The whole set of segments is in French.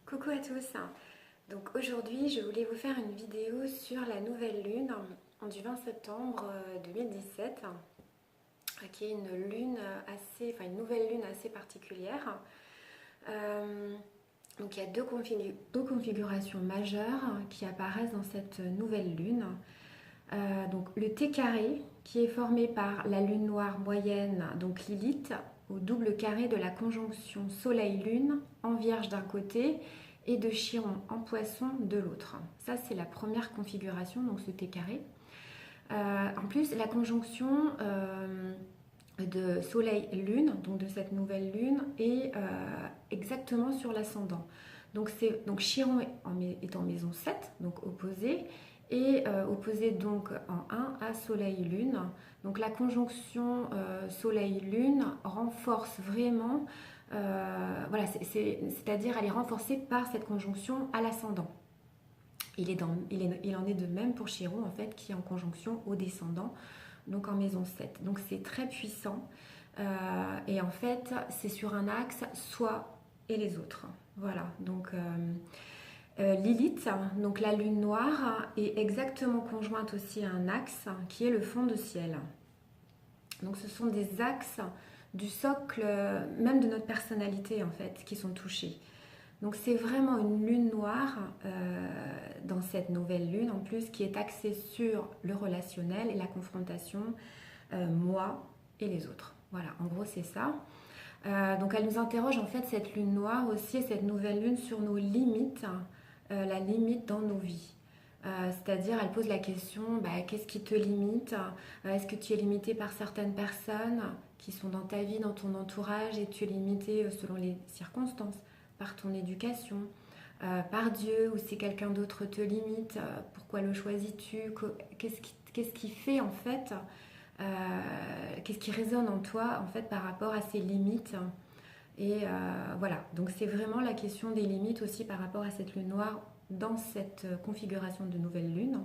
Coucou à tous. Donc aujourd'hui, je voulais vous faire une vidéo sur la nouvelle lune du 20 septembre 2017, qui est une lune une nouvelle lune assez particulière. Donc il y a deux configurations majeures qui apparaissent dans cette nouvelle lune. Donc le T carré qui est formé par la lune noire moyenne, donc Lilith, au double carré de la conjonction Soleil-Lune en Vierge d'un côté et de Chiron en Poisson de l'autre. Ça c'est la première configuration, donc ce T carré. En plus la conjonction de Soleil-Lune, donc de cette nouvelle lune, est exactement sur l'ascendant. Donc Chiron est en maison 7, donc opposé, et opposé donc en 1 à Soleil-Lune. Donc la conjonction Soleil-Lune renforce vraiment, c'est-à-dire elle est renforcée par cette conjonction à l'ascendant. Il en est de même pour Chiron en fait, qui est en conjonction au descendant, donc en maison 7. Donc c'est très puissant, et en fait c'est sur un axe soi et les autres. Voilà, donc Lilith, donc la lune noire, est exactement conjointe aussi à un axe qui est le fond de ciel. Donc ce sont des axes du socle, même de notre personnalité en fait, qui sont touchés. Donc c'est vraiment une lune noire dans cette nouvelle lune en plus qui est axée sur le relationnel et la confrontation moi et les autres. Voilà, en gros c'est ça. Donc elle nous interroge en fait cette lune noire aussi et cette nouvelle lune sur nos limites, la limite dans nos vies. C'est-à-dire elle pose la question, qu'est-ce qui te limite? Est-ce que tu es limité par certaines personnes qui sont dans ta vie, dans ton entourage et tu es limité selon les circonstances, par ton éducation, par Dieu, ou si quelqu'un d'autre te limite, pourquoi le choisis-tu? Qu'est-ce qui fait en fait, qu'est-ce qui résonne en toi en fait par rapport à ces limites? Et voilà, donc c'est vraiment la question des limites aussi par rapport à cette lune noire dans cette configuration de nouvelle lune.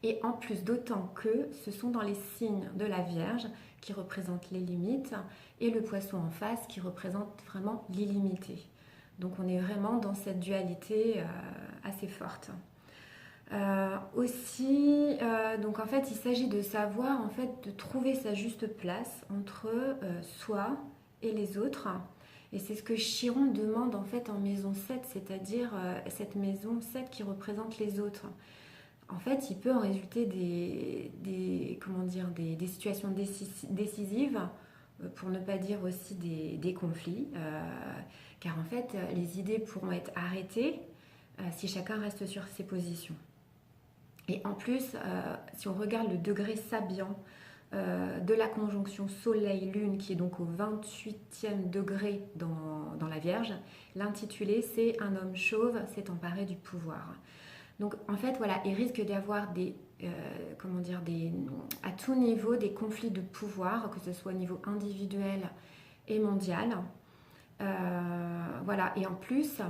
Et en plus, d'autant que ce sont dans les signes de la Vierge qui représentent les limites et le Poisson en face qui représente vraiment l'illimité. Donc on est vraiment dans cette dualité assez forte. Donc en fait, il s'agit de savoir, en fait, de trouver sa juste place entre soi et les autres. Et c'est ce que Chiron demande en fait en maison 7, c'est-à-dire cette maison 7 qui représente les autres. En fait, il peut en résulter des situations décisives, pour ne pas dire aussi des conflits, car en fait, les idées pourront être arrêtées si chacun reste sur ses positions. Et en plus, si on regarde le degré sabian de la conjonction Soleil-Lune, qui est donc au 28e degré dans la Vierge, l'intitulé c'est Un homme chauve s'est emparé du pouvoir. Donc en fait, voilà, il risque d'y avoir à tout niveau des conflits de pouvoir, que ce soit au niveau individuel et mondial. Voilà, et en plus,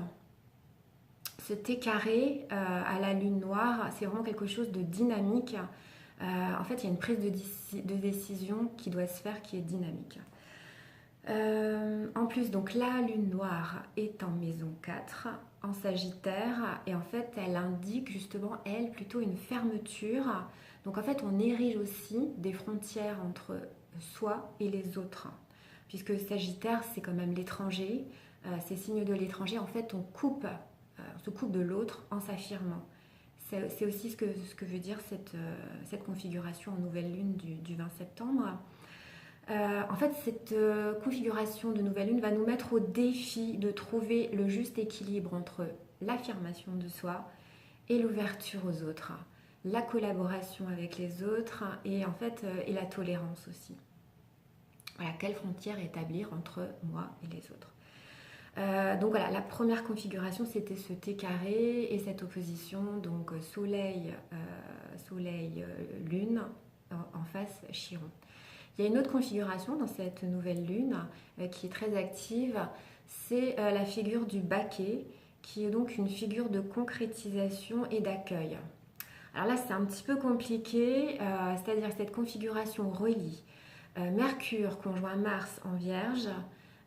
ce T carré à la lune noire, c'est vraiment quelque chose de dynamique. En fait, il y a une prise de décision qui doit se faire, qui est dynamique. En plus, donc la lune noire est en maison 4, en Sagittaire, et en fait, elle indique justement, elle, plutôt une fermeture. Donc en fait, on érige aussi des frontières entre soi et les autres, puisque Sagittaire, c'est quand même l'étranger, ces signes de l'étranger, en fait, on se coupe de l'autre en s'affirmant. C'est aussi ce que veut dire cette configuration en nouvelle lune du 20 septembre. En fait, cette configuration de nouvelle lune va nous mettre au défi de trouver le juste équilibre entre l'affirmation de soi et l'ouverture aux autres, la collaboration avec les autres et en fait et la tolérance aussi. Voilà, quelle frontière établir entre moi et les autres. Donc voilà, la première configuration c'était ce T carré et cette opposition, donc Soleil, Lune en face Chiron. Il y a une autre configuration dans cette nouvelle lune qui est très active, c'est la figure du baquet, qui est donc une figure de concrétisation et d'accueil. Alors là c'est un petit peu compliqué, c'est-à-dire que cette configuration relie Mercure conjoint Mars en Vierge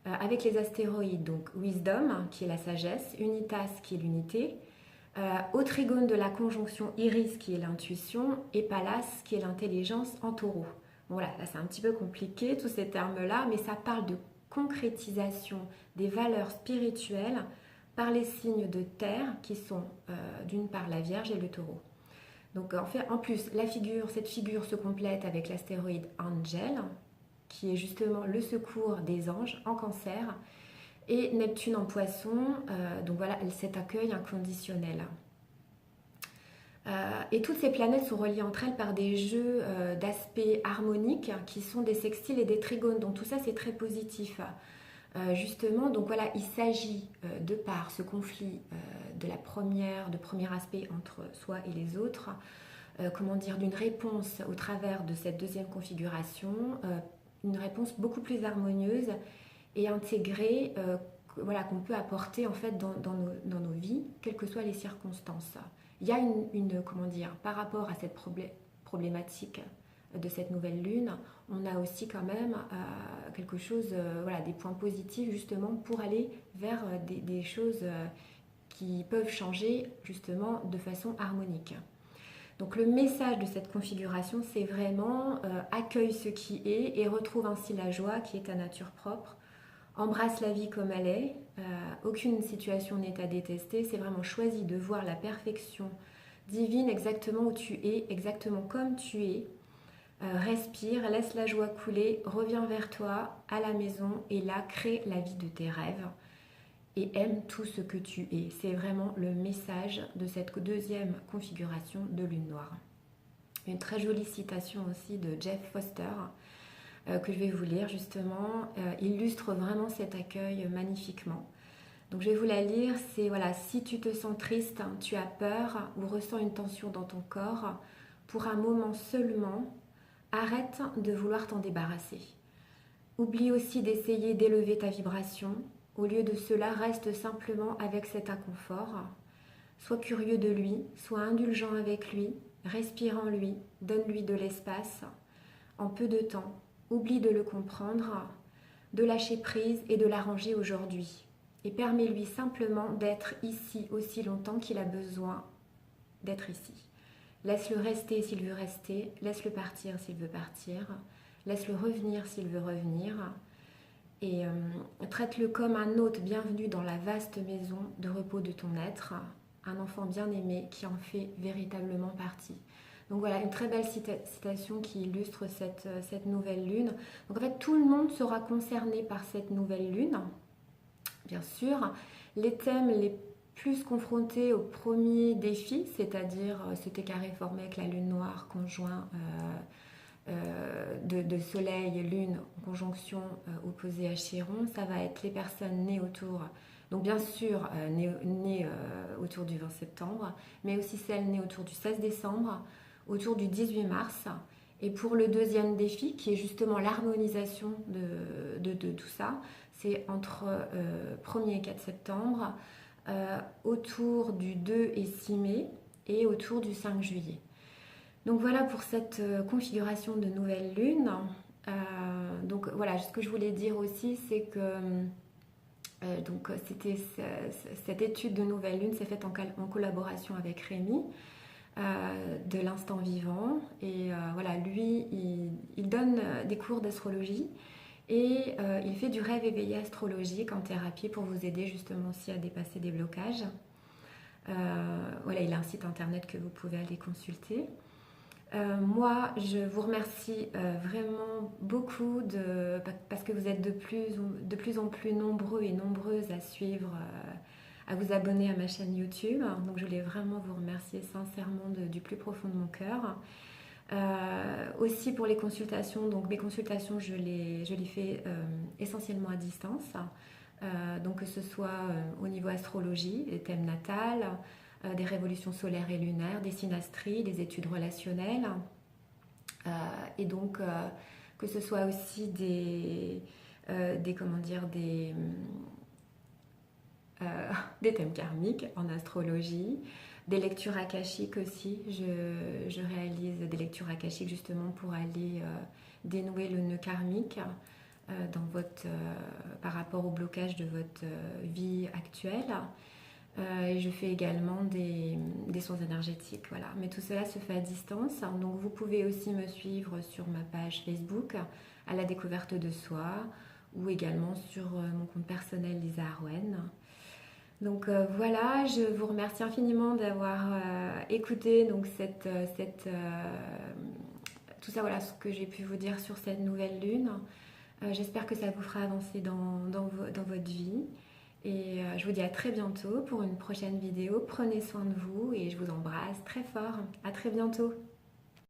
avec les astéroïdes, donc Wisdom, qui est la sagesse, Unitas, qui est l'unité, au trigone de la conjonction Iris, qui est l'intuition, et Pallas, qui est l'intelligence en taureau. Bon, voilà, là c'est un petit peu compliqué, tous ces termes-là, mais ça parle de concrétisation des valeurs spirituelles par les signes de terre, qui sont d'une part la Vierge et le taureau. Donc en plus, cette figure se complète avec l'astéroïde Angel, qui est justement le secours des anges en cancer, et Neptune en poisson, donc voilà, cet accueil inconditionnel. Et toutes ces planètes sont reliées entre elles par des jeux d'aspects harmoniques qui sont des sextiles et des trigones, donc tout ça c'est très positif. Justement, donc voilà, il s'agit de par ce conflit de premier aspect entre soi et les autres, comment dire, d'une réponse au travers de cette deuxième configuration, une réponse beaucoup plus harmonieuse et intégrée, voilà, qu'on peut apporter en fait dans nos vies, quelles que soient les circonstances. Il y a comment dire, par rapport à cette problématique de cette nouvelle lune, on a aussi quand même quelque chose, voilà, des points positifs justement pour aller vers des choses qui peuvent changer justement de façon harmonique. Donc le message de cette configuration, c'est vraiment accueille ce qui est et retrouve ainsi la joie qui est ta nature propre. Embrasse la vie comme elle est, aucune situation n'est à détester, c'est vraiment choisi de voir la perfection divine exactement où tu es, exactement comme tu es. Respire, laisse la joie couler, reviens vers toi, à la maison et là, crée la vie de tes rêves et aime tout ce que tu es. C'est vraiment le message de cette deuxième configuration de lune noire. Une très jolie citation aussi de Jeff Foster que je vais vous lire justement, illustre vraiment cet accueil magnifiquement. Donc je vais vous la lire, c'est voilà, si tu te sens triste, tu as peur ou ressens une tension dans ton corps, pour un moment seulement, arrête de vouloir t'en débarrasser. Oublie aussi d'essayer d'élever ta vibration. Au lieu de cela, reste simplement avec cet inconfort. Sois curieux de lui, sois indulgent avec lui, respire en lui, donne-lui de l'espace. En peu de temps, oublie de le comprendre, de lâcher prise et de l'arranger aujourd'hui. Et permets-lui simplement d'être ici aussi longtemps qu'il a besoin d'être ici. Laisse-le rester s'il veut rester, laisse-le partir s'il veut partir, laisse-le revenir s'il veut revenir. Et traite-le comme un hôte bienvenu dans la vaste maison de repos de ton être, un enfant bien-aimé qui en fait véritablement partie. Donc voilà, une très belle citation qui illustre cette nouvelle lune. Donc en fait, tout le monde sera concerné par cette nouvelle lune, bien sûr. Les thèmes les plus confrontés au premier défi, c'est-à-dire ce carré formé avec la lune noire conjoint de soleil, lune en conjonction opposée à Chiron, ça va être les personnes nées autour, donc bien sûr nées autour du 20 septembre, mais aussi celles nées autour du 16 décembre, autour du 18 mars. Et pour le deuxième défi, qui est justement l'harmonisation de tout ça, c'est entre 1er et 4 septembre, autour du 2 et 6 mai et autour du 5 juillet. Donc voilà pour cette configuration de nouvelle lune. Donc voilà, ce que je voulais dire aussi, c'est que cette étude de nouvelle lune s'est faite en collaboration avec Rémi de l'instant vivant. Et voilà, lui, il donne des cours d'astrologie et il fait du rêve éveillé astrologique en thérapie pour vous aider justement aussi à dépasser des blocages. Voilà, il a un site internet que vous pouvez aller consulter. Moi, je vous remercie vraiment beaucoup parce que vous êtes de plus en plus nombreux et nombreuses à suivre, à vous abonner à ma chaîne YouTube. Donc, je voulais vraiment vous remercier sincèrement du plus profond de mon cœur. Aussi pour les consultations, donc mes consultations, je les fais essentiellement à distance. Donc, que ce soit au niveau astrologie, les thèmes natals, des révolutions solaires et lunaires, des synastries, des études relationnelles, et donc que ce soit aussi des thèmes karmiques en astrologie, des lectures akashiques aussi. Je réalise des lectures akashiques justement pour aller dénouer le nœud karmique par rapport au blocage de votre vie actuelle. Et je fais également des soins énergétiques, voilà. Mais tout cela se fait à distance. Donc vous pouvez aussi me suivre sur ma page Facebook, à la découverte de soi, ou également sur mon compte personnel Lisa Arwen. Donc voilà, je vous remercie infiniment d'avoir écouté donc tout ça, voilà, ce que j'ai pu vous dire sur cette nouvelle lune. J'espère que ça vous fera avancer dans votre vie. Et je vous dis à très bientôt pour une prochaine vidéo. Prenez soin de vous et je vous embrasse très fort. À très bientôt.